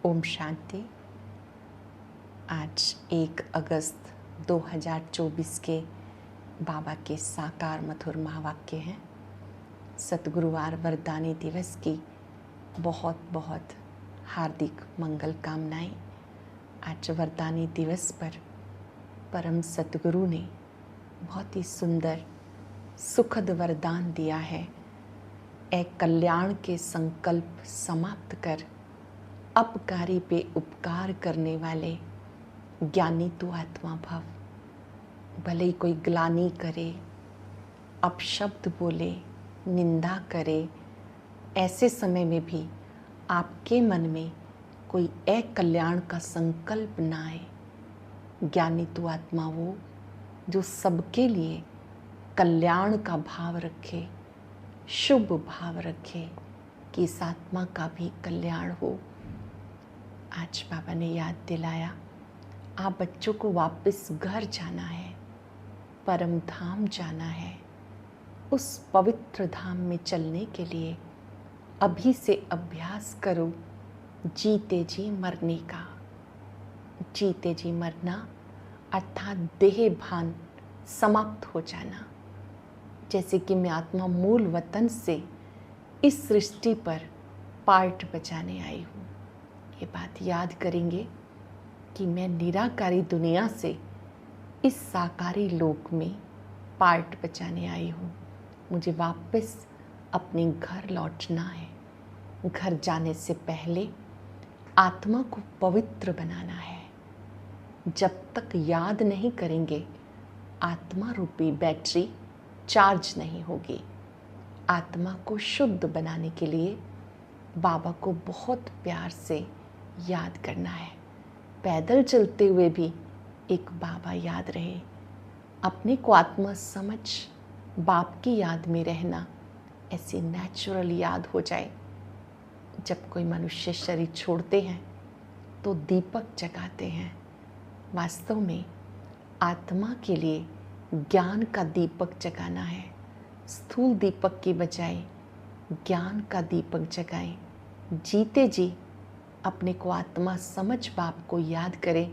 ओम शांति। आज 1 अगस्त 2024 के बाबा के साकार मधुर महावाक्य हैं। सतगुरुवार वरदानी दिवस की बहुत बहुत हार्दिक मंगल कामनाएं। आज वरदानी दिवस पर परम सतगुरु ने बहुत ही सुंदर सुखद वरदान दिया है। ए कल्याण के संकल्प समाप्त कर अपकारी पे उपकार करने वाले ज्ञानी तू आत्मा भव। भले ही कोई ग्लानि करे, अपशब्द बोले, निंदा करे, ऐसे समय में भी आपके मन में कोई अकल्याण का संकल्प ना आए। ज्ञानी तू आत्मा वो जो सबके लिए कल्याण का भाव रखे, शुभ भाव रखे कि इस आत्मा का भी कल्याण हो। आज बाबा ने याद दिलाया, आप बच्चों को वापस घर जाना है, परम धाम जाना है। उस पवित्र धाम में चलने के लिए अभी से अभ्यास करो जीते जी मरने का। जीते जी मरना अर्थात देह भान समाप्त हो जाना। जैसे कि मैं आत्मा मूल वतन से इस सृष्टि पर पार्ट बजाने आई हूँ। ये बात याद करेंगे कि मैं निराकारी दुनिया से इस साकारी लोक में पार्ट बचाने आई हूँ। मुझे वापस अपने घर लौटना है। घर जाने से पहले आत्मा को पवित्र बनाना है। जब तक याद नहीं करेंगे, आत्मा रूपी बैटरी चार्ज नहीं होगी। आत्मा को शुद्ध बनाने के लिए बाबा को बहुत प्यार से याद करना है। पैदल चलते हुए भी एक बाबा याद रहे। अपने को आत्मा समझ बाप की याद में रहना ऐसी नेचुरल याद हो जाए। जब कोई मनुष्य शरीर छोड़ते हैं तो दीपक जगाते हैं। वास्तव में आत्मा के लिए ज्ञान का दीपक जगाना है। स्थूल दीपक के बजाय ज्ञान का दीपक जगाएं। जीते जी अपने को आत्मा समझ बाप को याद करें।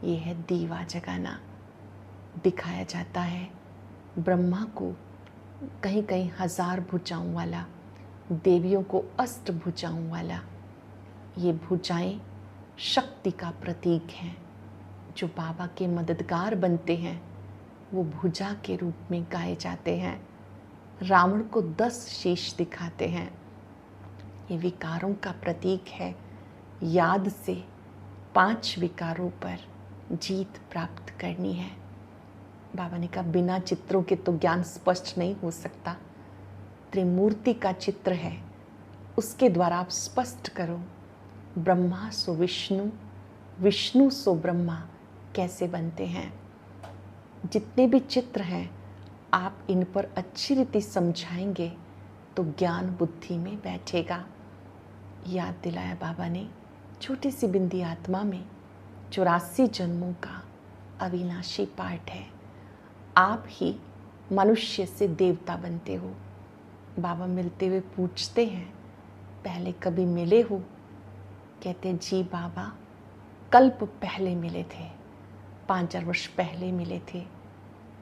ये है दीवा जगाना। दिखाया जाता है ब्रह्मा को कहीं कहीं 1000 भुजाओं वाला, देवियों को 8 भुजाओं वाला। ये भुजाएं शक्ति का प्रतीक हैं। जो बाबा के मददगार बनते हैं वो भुजा के रूप में गाए जाते हैं। रावण को 10 शीश दिखाते हैं। ये विकारों का प्रतीक है। याद से 5 विकारों पर जीत प्राप्त करनी है। बाबा ने कहा बिना चित्रों के तो ज्ञान स्पष्ट नहीं हो सकता। त्रिमूर्ति का चित्र है, उसके द्वारा आप स्पष्ट करो। ब्रह्मा सो विष्णु, विष्णु सो ब्रह्मा कैसे बनते हैं। जितने भी चित्र हैं आप इन पर अच्छी रीति समझाएंगे तो ज्ञान बुद्धि में बैठेगा। याद दिलाया बाबा ने, छोटी सी बिंदी आत्मा में 84 जन्मों का अविनाशी पाठ है। आप ही मनुष्य से देवता बनते हो। बाबा मिलते हुए पूछते हैं, पहले कभी मिले हो? कहते जी बाबा, कल्प पहले मिले थे, 5000 वर्ष पहले मिले थे।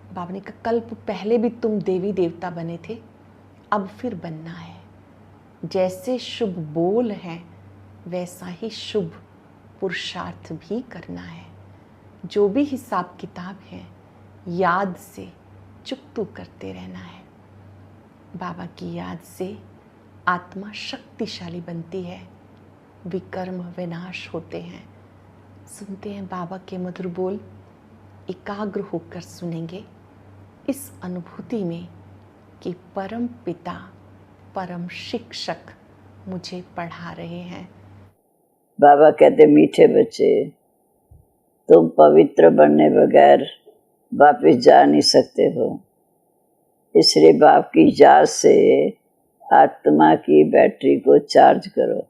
बाबा ने कहा कल्प पहले भी तुम देवी देवता बने थे, अब फिर बनना है। जैसे शुभ बोल है वैसा ही शुभ पुरुषार्थ भी करना है। जो भी हिसाब किताब है याद से चुकतू करते रहना है। बाबा की याद से आत्मा शक्तिशाली बनती है, विकर्म विनाश होते हैं। सुनते हैं बाबा के मधुर बोल, एकाग्र होकर सुनेंगे इस अनुभूति में कि परम पिता परम शिक्षक मुझे पढ़ा रहे हैं। बाबा कहते मीठे बच्चे, तुम पवित्र बनने बगैर वापस जा नहीं सकते हो। इसलिए बाप की याद से आत्मा की बैटरी को चार्ज करो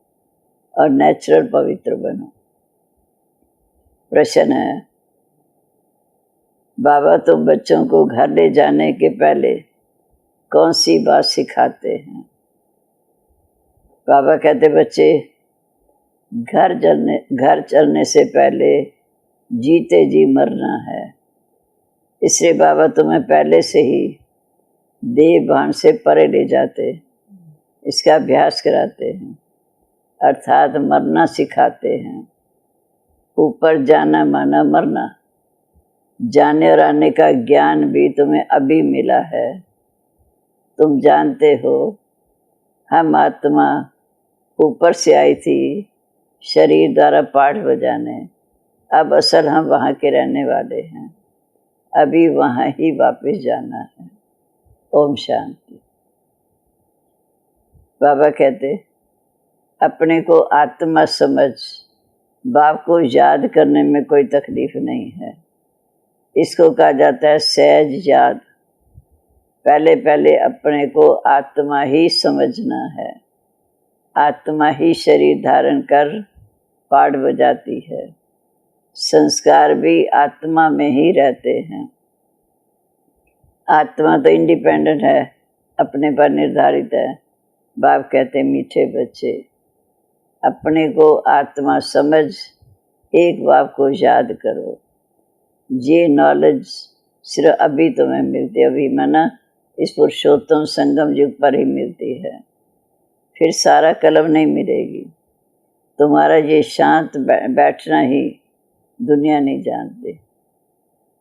और नेचुरल पवित्र बनो। प्रश्न है, बाबा तुम बच्चों को घर ले जाने के पहले कौन सी बात सिखाते हैं? बाबा कहते बच्चे, घर चलने से पहले जीते जी मरना है। इसलिए बाबा तुम्हें पहले से ही देह भान से परे ले जाते, इसका अभ्यास कराते हैं, अर्थात मरना सिखाते हैं। ऊपर जाना माना मरना, जाने और आने का ज्ञान भी तुम्हें अभी मिला है। तुम जानते हो हम आत्मा ऊपर से आई थी शरीर द्वारा पाठ बजाने, अब असल हम वहाँ के रहने वाले हैं, अभी वहाँ ही वापस जाना है। ओम शांति। बाबा कहते अपने को आत्मा समझ, बाप को याद करने में कोई तकलीफ नहीं है। इसको कहा जाता है सहज याद। पहले पहले अपने को आत्मा ही समझना है। आत्मा ही शरीर धारण कर पाठ बजाती है। संस्कार भी आत्मा में ही रहते हैं। आत्मा तो इंडिपेंडेंट है, अपने पर निर्धारित है। बाप कहते मीठे बच्चे, अपने को आत्मा समझ एक बाप को याद करो। ये नॉलेज सिर्फ अभी तुम्हें मिलती है, अभी माना इस पुरुषोत्तम संगम युग पर ही मिलती है, फिर सारा कलम नहीं मिलेगी। तुम्हारा ये शांत बैठना ही दुनिया नहीं जानती।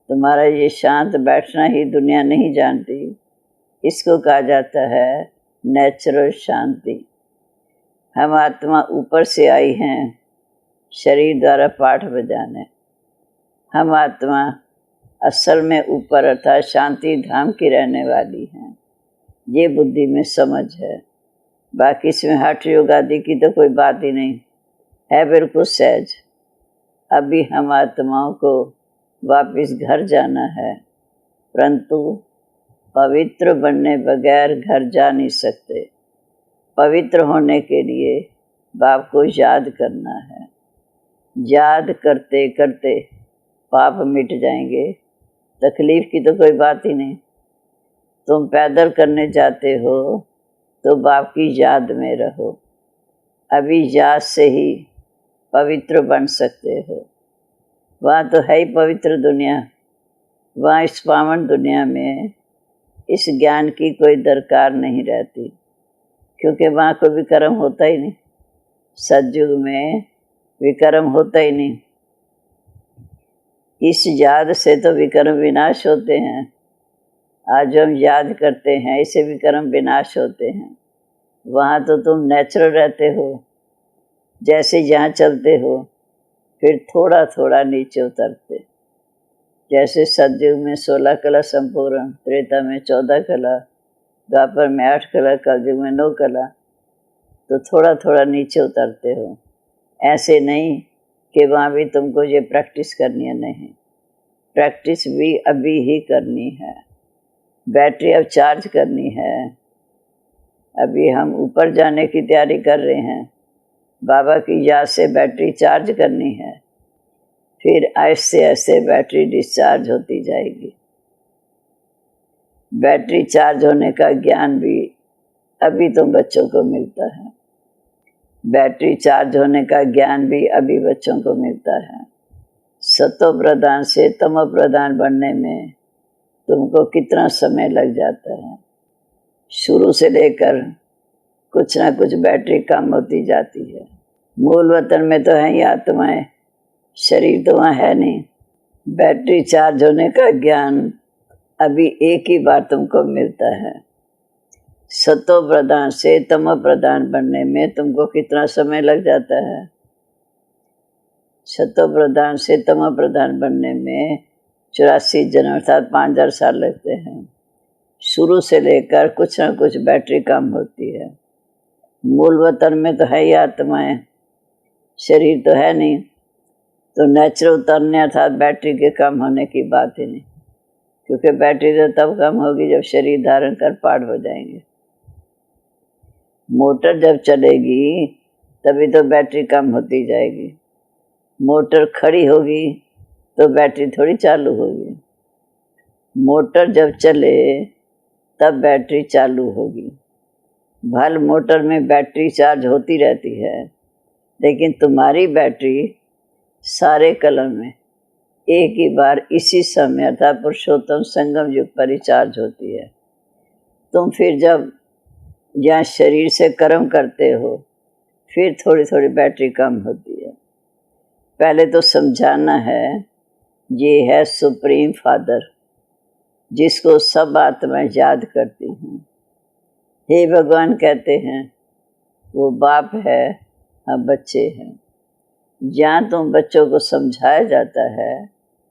तुम्हारा ये शांत बैठना ही दुनिया नहीं जानती। इसको कहा जाता है नेचुरल शांति। हम आत्मा ऊपर से आई हैं शरीर द्वारा पाठ बजाने। हम आत्मा असल में ऊपर अर्थात शांति धाम की रहने वाली हैं। ये बुद्धि में समझ है। बाकी इसमें हठ योग आदि की तो कोई बात ही नहीं है, बिल्कुल सहज। अभी हम आत्माओं को वापस घर जाना है, परंतु पवित्र बनने बगैर घर जा नहीं सकते। पवित्र होने के लिए बाप को याद करना है। याद करते करते पाप मिट जाएंगे, तकलीफ की तो कोई बात ही नहीं। तुम पैदल करने जाते हो तो बाप की याद में रहो। अभी याद से ही पवित्र बन सकते हो। वहाँ तो है ही पवित्र दुनिया। वहाँ इस पावन दुनिया में इस ज्ञान की कोई दरकार नहीं रहती, क्योंकि वहाँ कोई विकर्म होता ही नहीं। सतयुग में विकर्म होता ही नहीं। इस याद से तो विकर्म विनाश होते हैं। आज हम याद करते हैं, इससे विकर्म विनाश होते हैं। वहाँ तो तुम नेचुरल रहते हो, जैसे यहाँ चलते हो फिर थोड़ा थोड़ा नीचे उतरते। जैसे सतयुग में 16 कला संपूर्ण, त्रेता में 14 कला, द्वापर में 8 कला, कलयुग में 9 कला, तो थोड़ा थोड़ा नीचे उतरते हो। ऐसे नहीं कि वहाँ भी तुमको ये प्रैक्टिस करनी है, नहीं। प्रैक्टिस भी अभी ही करनी है। बैटरी अब चार्ज करनी है। अभी हम ऊपर जाने की तैयारी कर रहे हैं। बाबा की याद से बैटरी चार्ज करनी है, फिर ऐसे ऐसे बैटरी डिस्चार्ज होती जाएगी। बैटरी चार्ज होने का ज्ञान भी अभी तुम बच्चों को मिलता है। बैटरी चार्ज होने का ज्ञान भी अभी बच्चों को मिलता है। सतो प्रधान से तमो प्रधान बनने में तुमको कितना समय लग जाता है। शुरू से लेकर कुछ ना कुछ बैटरी कम होती जाती है। मूल वतन में तो है ही आत्माएं, शरीर तो वहाँ है नहीं। बैटरी चार्ज होने का ज्ञान अभी एक ही बार तुमको मिलता है। सतो प्रधान से तमो प्रधान बनने में तुमको कितना समय लग जाता है। सतो प्रधान से तमो प्रधान बनने में 84 जन्म अर्थात 5000 साल लगते हैं। शुरू से लेकर कुछ ना कुछ बैटरी कम होती है। मूल वतन में तो है ही आत्माएं, शरीर तो है नहीं, तो नेचुरल उतरने अर्थात बैटरी के कम होने की बात ही नहीं, क्योंकि बैटरी तो तब कम होगी जब शरीर धारण कर पाठ हो जाएंगे। मोटर जब चलेगी तभी तो बैटरी कम होती जाएगी। मोटर खड़ी होगी तो बैटरी थोड़ी चालू होगी। मोटर जब चले तब बैटरी चालू होगी। भल मोटर में बैटरी चार्ज होती रहती है, लेकिन तुम्हारी बैटरी सारे कलम में एक ही बार इसी समय अर्थात पुरुषोत्तम संगम युग पर रिचार्ज होती है। तुम फिर जब यहाँ शरीर से कर्म करते हो फिर थोड़ी थोड़ी बैटरी कम होती है। पहले तो समझाना है ये है सुप्रीम फादर जिसको सब आत्माएं याद करती हैं। हे भगवान कहते हैं वो बाप है, हम बच्चे हैं। जहाँ तुम बच्चों को समझाया जाता है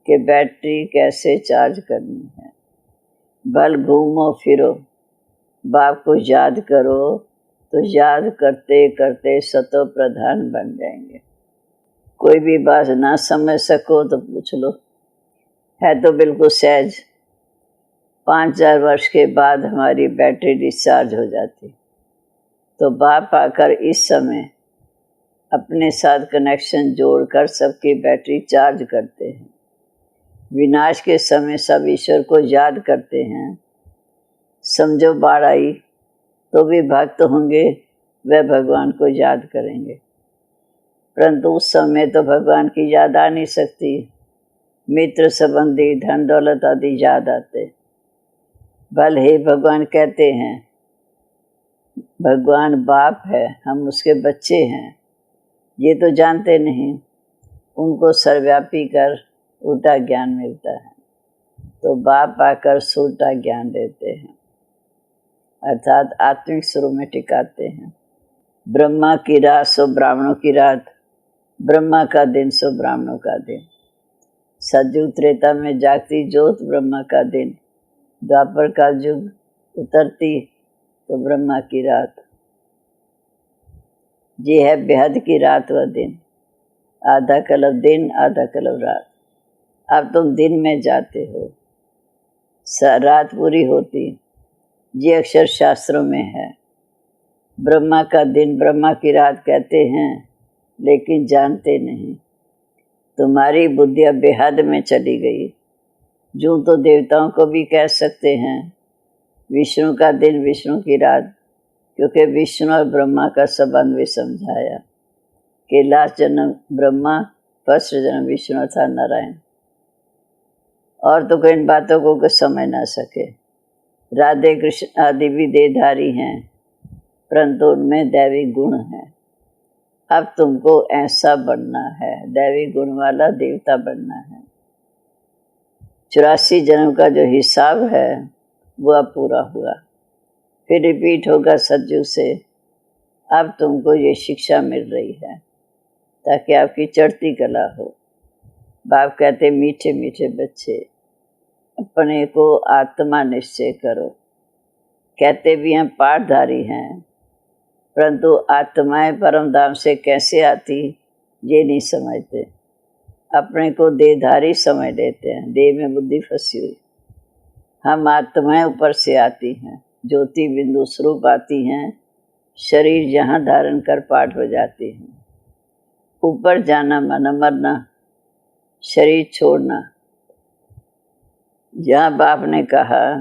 कि बैटरी कैसे चार्ज करनी है। बल घूमो फिरो, बाप को याद करो तो याद करते करते सतो प्रधान बन जाएंगे। कोई भी बात ना समझ सको तो पूछ लो, है तो बिल्कुल सहज। 5000 वर्ष के बाद हमारी बैटरी डिस्चार्ज हो जाती तो बाप आकर इस समय अपने साथ कनेक्शन जोड़कर सबकी बैटरी चार्ज करते हैं। विनाश के समय सब ईश्वर को याद करते हैं। समझो बाढ़ आई तो भी भक्त होंगे, वह भगवान को याद करेंगे, परंतु उस समय तो भगवान की याद आ नहीं सकती। मित्र संबंधी धन दौलत आदि याद आते। भले ही भगवान कहते हैं भगवान बाप है, हम उसके बच्चे हैं, ये तो जानते नहीं। उनको सर्वव्यापी कर उल्टा ज्ञान मिलता है तो बाप आकर सुलटा ज्ञान देते हैं अर्थात आत्मिक स्वरूप में टिकाते हैं। ब्रह्मा की रात सो ब्राह्मणों की रात, ब्रह्मा का दिन सो ब्राह्मणों का दिन। सतयुग त्रेता में जागती ज्योत ब्रह्मा का दिन, द्वापर का युग उतरती तो ब्रह्मा की रात। ये है बेहद की रात व दिन, आधा कलब दिन आधा कलब रात। अब तुम दिन में जाते हो, रात पूरी होती, ये अक्षर शास्त्रों में है। ब्रह्मा का दिन ब्रह्मा की रात कहते हैं लेकिन जानते नहीं। तुम्हारी बुद्धि अब बेहद में चली गई। यूं तो देवताओं को भी कह सकते हैं विष्णु का दिन विष्णु की रात, क्योंकि विष्णु और ब्रह्मा का संबंध भी समझाया कि लास्ट जन्म ब्रह्मा, फर्स्ट जन्म विष्णु था नारायण। और तो कोई इन बातों को कुछ समझ ना सके। राधे कृष्ण आदि भी देहधारी हैं, परंतु उनमें दैवी गुण है। अब तुमको ऐसा बनना है, दैवी गुण वाला देवता बनना है। 84 जन्म का जो हिसाब है वो अब पूरा हुआ, फिर रिपीट होगा सतयुग से। अब तुमको ये शिक्षा मिल रही है ताकि आपकी चढ़ती कला हो। बाप कहते मीठे मीठे बच्चे अपने को आत्मा निश्चय करो। कहते भी हैं पाठधारी हैं, परंतु आत्माएं परम धाम से कैसे आती ये नहीं समझते। अपने को देहधारी समझ लेते हैं, देह में बुद्धि फंसी हुई। हम आत्माएं ऊपर से आती हैं, ज्योति बिंदु स्वरूप आती हैं, शरीर यहाँ धारण कर पाठ हो जाती हैं। ऊपर जाना माना मरना, शरीर छोड़ना। जहाँ बाप ने कहा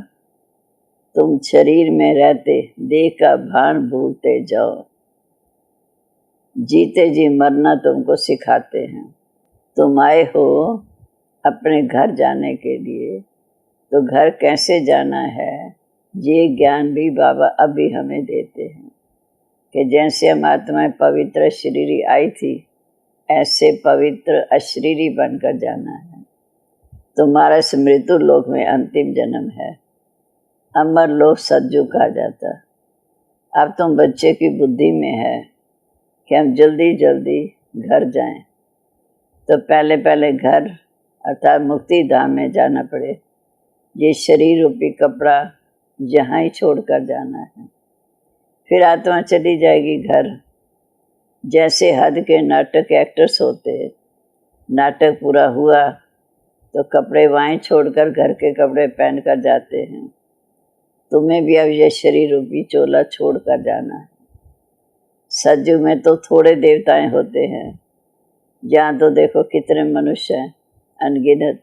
तुम शरीर में रहते देह का भान भूलते जाओ, जीते जी मरना तुमको सिखाते हैं। तुम आए हो अपने घर जाने के लिए, तो घर कैसे जाना है ये ज्ञान भी बाबा अभी हमें देते हैं कि जैसे हम आत्माएं पवित्र शरीरी आई थी ऐसे पवित्र अशरीरी बनकर जाना है। तुम्हारा स्मृति लोक में अंतिम जन्म है, अमर लोक सतयुग कहा जाता। अब तुम बच्चे की बुद्धि में है कि हम जल्दी जल्दी घर जाएं, तो पहले पहले घर अर्थात मुक्ति धाम में जाना पड़े। ये शरीर रूपी कपड़ा यहाँ ही छोड़कर जाना है, फिर आत्मा चली जाएगी घर। जैसे हद के नाटक एक्टर्स होते, नाटक पूरा हुआ तो कपड़े वहीं छोड़कर घर के कपड़े पहन कर जाते हैं। तुम्हें भी अब यह शरीर रूपी चोला छोड़ कर जाना है। सतयुग में तो थोड़े देवताएं होते हैं, जहाँ तो देखो कितने मनुष्य हैं अनगिनत।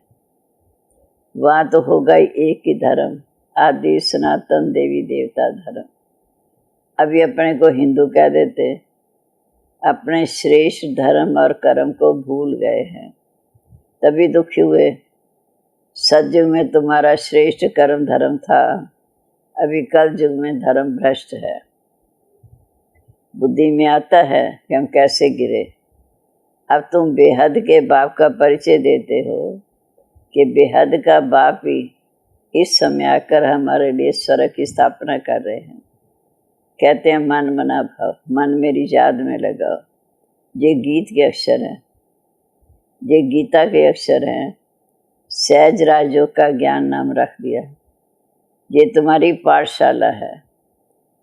वहाँ तो होगा ही एक ही धर्म, आदि सनातन देवी देवता धर्म। अभी अपने को हिंदू कह देते, अपने श्रेष्ठ धर्म और कर्म को भूल गए हैं, तभी दुखी हुए। सतयुग में तुम्हारा श्रेष्ठ कर्म धर्म था, अभी कल युग में धर्म भ्रष्ट है। बुद्धि में आता है कि हम कैसे गिरे। अब तुम बेहद के बाप का परिचय देते हो कि बेहद का बाप ही इस समय आकर हमारे लिए स्वर्ग की स्थापना कर रहे हैं। कहते हैं मन मना भाव, मन मेरी याद में लगाओ। ये गीत के अक्षर हैं, ये गीता के अक्षर हैं। सहज राजयोग का ज्ञान नाम रख दिया। ये तुम्हारी पाठशाला है।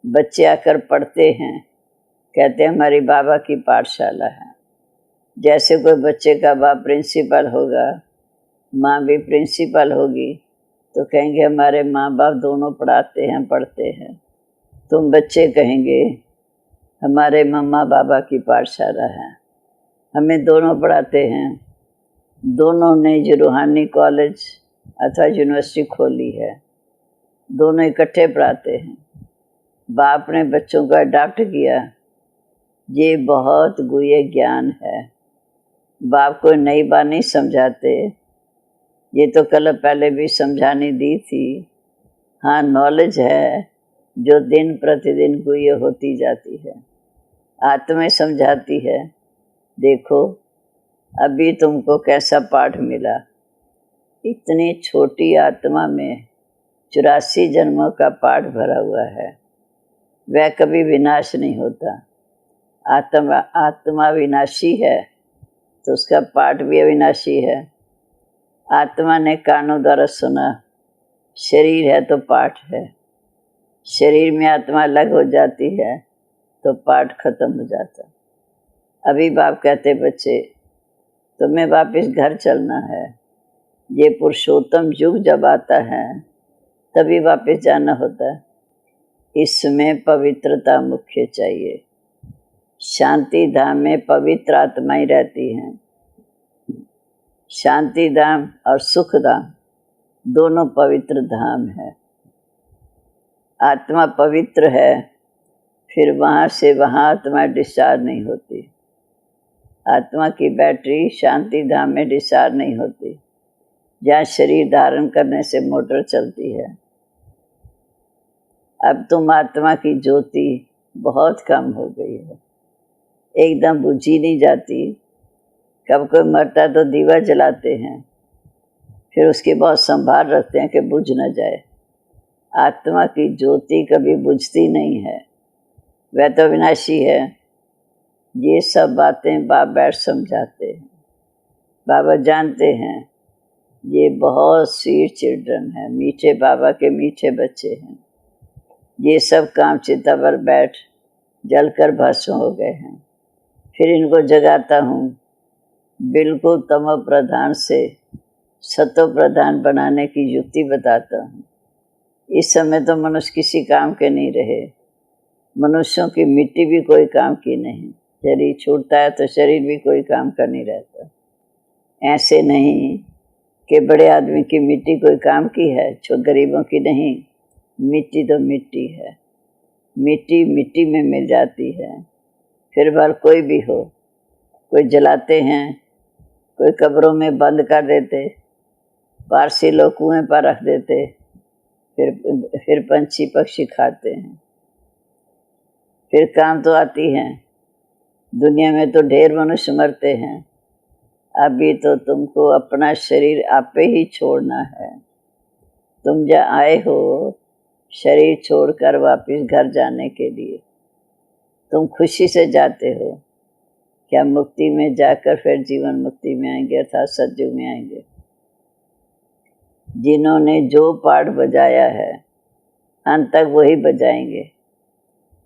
बच्चे आकर पढ़ते हैं, कहते हैं हमारी बाबा की पाठशाला है। जैसे कोई बच्चे का बाप प्रिंसिपल होगा, माँ भी प्रिंसिपल होगी, तो कहेंगे हमारे माँ बाप दोनों पढ़ाते हैं, पढ़ते हैं। तुम बच्चे कहेंगे हमारे मम्मा बाबा की पाठशाला है, हमें दोनों पढ़ाते हैं। दोनों ने जो रूहानी कॉलेज अथवा यूनिवर्सिटी खोली है, दोनों इकट्ठे पढ़ाते हैं। बाप ने बच्चों को अडॉप्ट किया। ये बहुत गुह्य ज्ञान है। बाप को नई बात नहीं समझाते, ये तो कल पहले भी समझाने दी थी। हाँ, नॉलेज है जो दिन प्रतिदिन गुह्य होती जाती है। आत्मा समझाती है, देखो अभी तुमको कैसा पाठ मिला। इतनी छोटी आत्मा में 84 जन्मों का पाठ भरा हुआ है। वह कभी विनाश नहीं होता। आत्मा विनाशी है तो उसका पाठ भी अविनाशी है। आत्मा ने कानों द्वारा सुना, शरीर है तो पाठ है। शरीर में आत्मा अलग हो जाती है तो पाठ खत्म हो जाता। अभी बाप कहते बच्चे तुम्हें वापिस घर चलना है। ये पुरुषोत्तम युग जब आता है तभी वापिस जाना होता है। इसमें पवित्रता मुख्य चाहिए। शांति धाम में पवित्र आत्माएं रहती हैं। शांति धाम और सुख धाम दोनों पवित्र धाम है। आत्मा पवित्र है, फिर वहाँ से वहाँ आत्मा डिस्चार्ज नहीं होती। आत्मा की बैटरी शांति धाम में डिस्चार्ज नहीं होती, जहाँ शरीर धारण करने से मोटर चलती है। अब तुम आत्मा की ज्योति बहुत कम हो गई है, एकदम बुझी नहीं जाती। कब कोई मरता तो दीवा जलाते हैं, फिर उसकी बहुत संभाल रखते हैं कि बुझ न जाए। आत्मा की ज्योति कभी बुझती नहीं है, वह तो विनाशी है। ये सब बातें बाप बैठ समझाते हैं। बाबा जानते हैं ये बहुत स्वीट चिल्ड्रन है, मीठे बाबा के मीठे बच्चे हैं। ये सब काम चिता पर बैठ जलकर भस्म हो गए हैं। फिर इनको जगाता हूँ, बिल्कुल तमो प्रधान से सतो प्रधान बनाने की युक्ति बताता हूँ। इस समय तो मनुष्य किसी काम के नहीं रहे। मनुष्यों की मिट्टी भी कोई काम की नहीं। शरीर छूटता है तो शरीर भी कोई काम का नहीं रहता। ऐसे नहीं कि बड़े आदमी की मिट्टी कोई काम की है, गरीबों की नहीं। मिट्टी तो मिट्टी है, मिट्टी मिट्टी में मिल जाती है। फिर भर कोई भी हो, कोई जलाते हैं, कोई कब्रों में बंद कर देते, पारसी लोग कुएं पर रख देते, फिर पंछी पक्षी खाते हैं। फिर काम तो आती हैं। दुनिया में तो ढेर मनुष्य मरते हैं। अभी तो तुमको अपना शरीर आपे ही छोड़ना है। तुम जहाँ आए हो शरीर छोड़कर वापस घर जाने के लिए, तुम खुशी से जाते हो। क्या मुक्ति में जाकर फिर जीवन मुक्ति में आएंगे, अर्थात सतयुग में आएंगे। जिन्होंने जो पाठ बजाया है अंत तक वही बजाएंगे।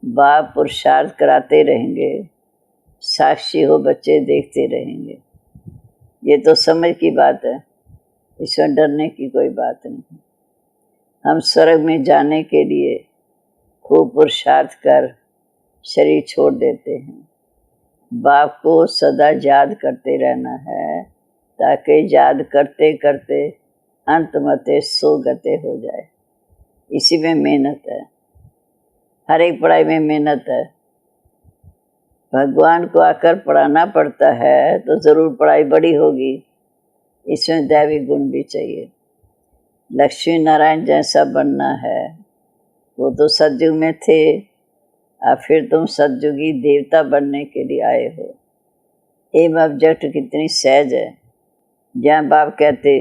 बाप पुरुषार्थ कराते रहेंगे, साक्षी हो बच्चे देखते रहेंगे। ये तो समझ की बात है, इसमें डरने की कोई बात नहीं। हम स्वर्ग में जाने के लिए खूब पुरुषार्थ कर शरीर छोड़ देते हैं। बाप को सदा याद करते रहना है, ताकि याद करते करते अंत मते सो गते हो जाए। इसी में मेहनत है, हर एक पढ़ाई में मेहनत है। भगवान को आकर पढ़ाना पड़ता है तो ज़रूर पढ़ाई बड़ी होगी, इसमें दैवी गुण भी चाहिए। लक्ष्मी नारायण जैसा बनना है, वो तो सतयुग में थे, और फिर तुम सतयुगी देवता बनने के लिए आए हो। एम ऑब्जेक्ट कितनी सहज है। जहाँ बाप कहते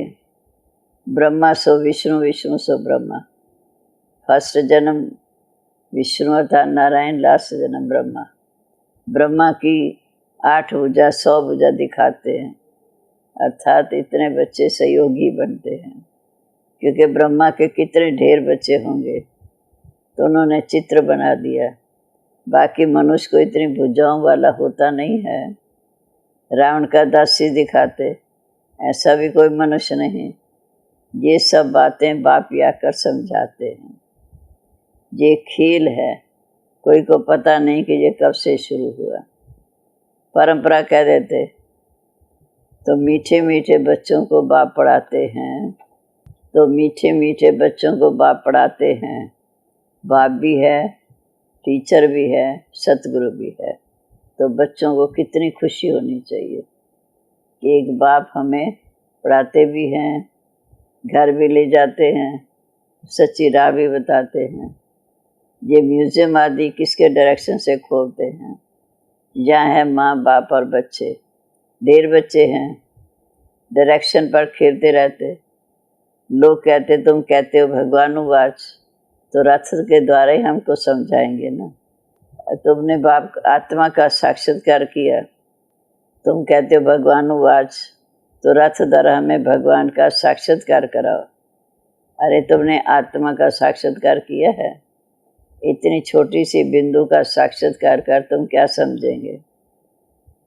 ब्रह्मा सो विष्णु, विष्णु सो ब्रह्मा। फर्स्ट जन्म विष्णु अर्थात नारायण, लास्ट जन्म ब्रह्मा। ब्रह्मा की 8 भुजा 100 भुजा दिखाते हैं, अर्थात इतने बच्चे सहयोगी बनते हैं। क्योंकि ब्रह्मा के कितने ढेर बच्चे होंगे, तो उन्होंने चित्र बना दिया। बाकी मनुष्य को इतनी भुजाओं वाला होता नहीं है। रावण का 10 सिर दिखाते, ऐसा भी कोई मनुष्य नहीं। ये सब बातें बाप ही आकर समझाते हैं। ये खेल है, कोई को पता नहीं कि ये कब से शुरू हुआ। परंपरा कह देते तो मीठे मीठे बच्चों को बाप पढ़ाते हैं, तो मीठे मीठे बच्चों को बाप पढ़ाते हैं। बाप भी है, टीचर भी है, सतगुरु भी है। तो बच्चों को कितनी खुशी होनी चाहिए कि एक बाप हमें पढ़ाते भी हैं, घर भी ले जाते हैं, सच्ची राह भी बताते हैं। ये म्यूज़ियम आदि किसके डायरेक्शन से खोलते हैं? जहाँ है माँ बाप और बच्चे, ढेर बच्चे हैं, डायरेक्शन पर खेलते रहते। लोग कहते तुम कहते हो भगवानुवाच, तो रथ के द्वारा ही हमको समझाएंगे ना। तुमने बाप आत्मा का साक्षात्कार किया, तुम कहते हो भगवानुवाच, तो रथ द्वारा हमें भगवान का साक्षात्कार कराओ। अरे तुमने आत्मा का साक्षात्कार किया है? इतनी छोटी सी बिंदु का साक्षात्कार कर तुम क्या समझेंगे?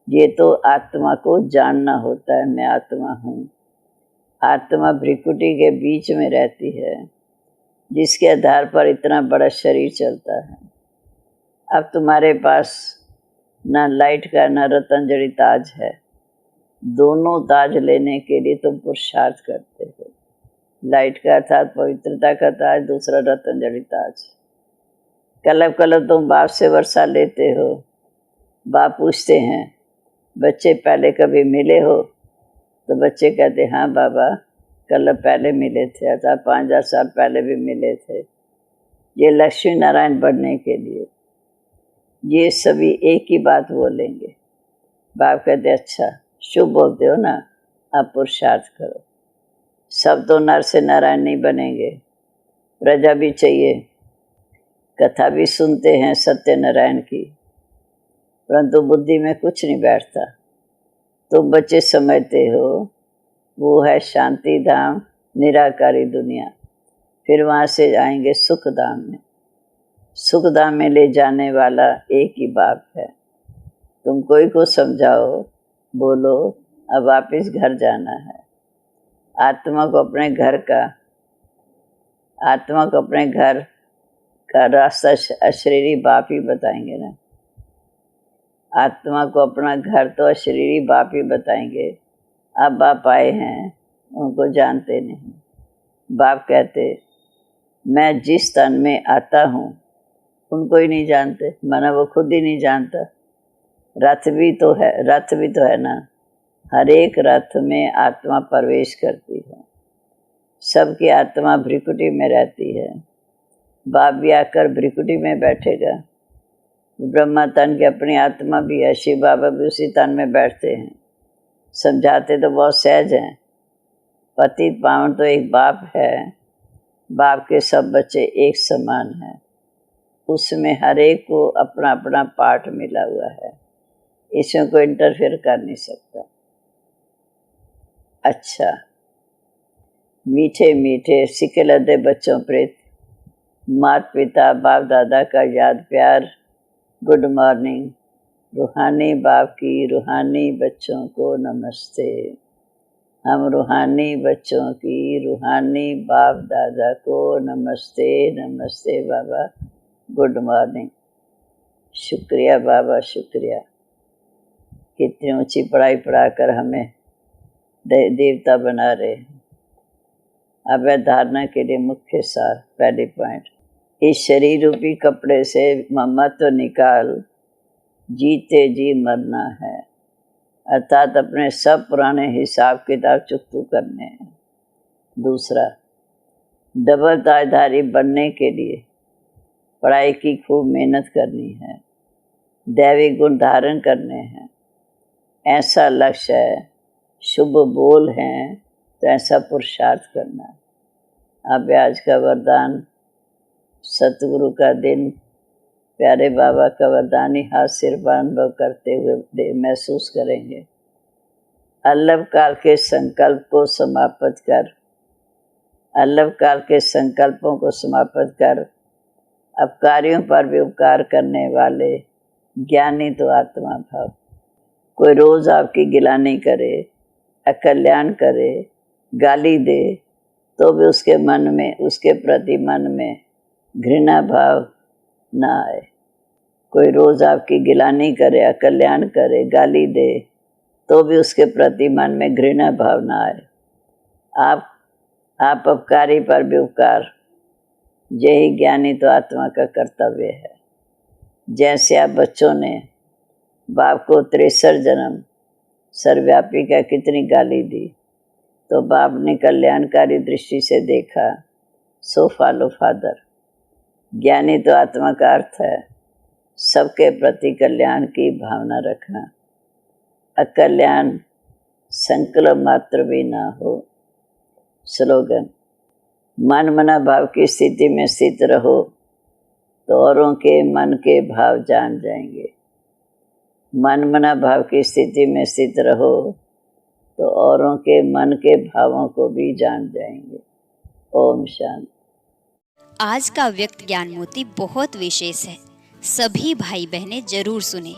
ये तो आत्मा को जानना होता है, मैं आत्मा हूँ। आत्मा भ्रिकुटी के बीच में रहती है, जिसके आधार पर इतना बड़ा शरीर चलता है। अब तुम्हारे पास ना लाइट का ना रतनजड़ी ताज है। दोनों ताज लेने के लिए तुम पुरुषार्थ करते हो। लाइट का अर्थात पवित्रता का ताज, दूसरा रतनजड़ी ताज। कलब तुम बाप से वर्षा लेते हो। बाप पूछते हैं बच्चे पहले कभी मिले हो? तो बच्चे कहते हाँ बाबा, कल पहले मिले थे, अर्थात 5000 साल पहले भी मिले थे। ये लक्ष्मी नारायण बनने के लिए ये सभी एक ही बात बोलेंगे। बाप कहते अच्छा शुभ बोलते हो ना, आप पुरुषार्थ करो। सब तो नर से नारायण नहीं बनेंगे, प्रजा भी चाहिए। कथा भी सुनते हैं सत्यनारायण की, परंतु बुद्धि में कुछ नहीं बैठता। तुम बच्चे समझते हो वो है शांति धाम, निराकारी दुनिया। फिर वहाँ से आएंगे सुख धाम में। सुख धाम में ले जाने वाला एक ही बाप है। तुम कोई को समझाओ, बोलो अब वापिस घर जाना है। आत्मा को अपने घर का रास्ता अशरीरी बाप ही बताएंगे ना। आत्मा को अपना घर तो अशरीरी बाप ही बताएंगे। अब बाप आए हैं, उनको जानते नहीं। बाप कहते मैं जिस तन में आता हूँ उनको ही नहीं जानते, माना वो खुद ही नहीं जानता। रथ भी तो है ना। हर एक रथ में आत्मा प्रवेश करती है। सबकी आत्मा भ्रिकुटी में रहती है। बाप भी आकर भ्रिकुटी में बैठेगा। ब्रह्मा तन की अपनी आत्मा भी है, शिव बाबा भी उसी तन में बैठते हैं। समझाते तो बहुत सहज हैं। पतित पावन तो एक बाप है। बाप के सब बच्चे एक समान हैं। उसमें हर एक को अपना अपना पार्ट मिला हुआ है, इसमें कोई इंटरफेयर कर नहीं सकता। अच्छा, मीठे मीठे सिक्के लदे बच्चों प्रेत, माता पिता बाप दादा का याद प्यार, गुड मॉर्निंग। रूहानी बाप की रूहानी बच्चों को नमस्ते। हम रूहानी बच्चों की रूहानी बाप दादा को नमस्ते। नमस्ते बाबा, गुड मॉर्निंग। शुक्रिया बाबा, शुक्रिया। कितनी ऊंची पढ़ाई पढ़ाकर हमें देवता बना रहे हैं। अब धारणा के लिए मुख्य सार, पहली पॉइंट, इस शरीर रूपी कपड़े से ममत्व निकाल जीते जी मरना है, अर्थात अपने सब पुराने हिसाब किताब चुकतू करने हैं। दूसरा, डबल ताजधारी बनने के लिए पढ़ाई की खूब मेहनत करनी है, दैवी गुण धारण करने हैं, ऐसा लक्ष्य है, शुभ बोल हैं तो ऐसा पुरुषार्थ करना है। अब आज का वरदान, सतगुरु का दिन, प्यारे बाबा का वरदानी हाथ सिर अनुभव करते हुए महसूस करेंगे। अल्लभ काल के संकल्प को समाप्त कर, अल्लभ काल के संकल्पों को समाप्त कर अपकारियों पर भी उपकार करने वाले ज्ञानी तो आत्मा भाव। कोई रोज आपकी गिलानी करे, अकल्याण करे, गाली दे, तो भी उसके मन में, उसके प्रति मन में घृणा भाव ना आए। कोई रोज आपकी गिलानी करे, अकल्याण करे, गाली दे, तो भी उसके प्रति मन में घृणा भाव ना आए। आप अपकारी पर भी उपकार, यही ज्ञानी तो आत्मा का कर्तव्य है। जैसे आप बच्चों ने बाप को 63 जन्म सर्वव्यापी का कितनी गाली दी, तो बाप ने कल्याणकारी दृष्टि से देखा, सो फॉलो फादर। ज्ञानी तो आत्मा का अर्थ है सबके प्रति कल्याण की भावना रखना, अकल्याण संकल्प मात्र भी ना हो। स्लोगन, मन मना भाव की स्थिति में स्थित रहो तो औरों के मन के भाव जान जाएंगे। मन मना भाव की स्थिति में स्थित रहो तो औरों के मन के भावों को भी जान जाएंगे। ओम शांति। आज का अव्यक्त ज्ञान मोती बहुत विशेष है, सभी भाई बहनें जरूर सुने।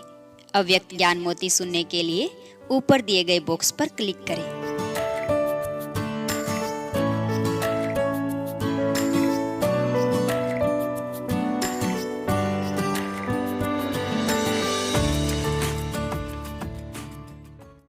अव्यक्त ज्ञान मोती सुनने के लिए ऊपर दिए गए बॉक्स पर क्लिक करें।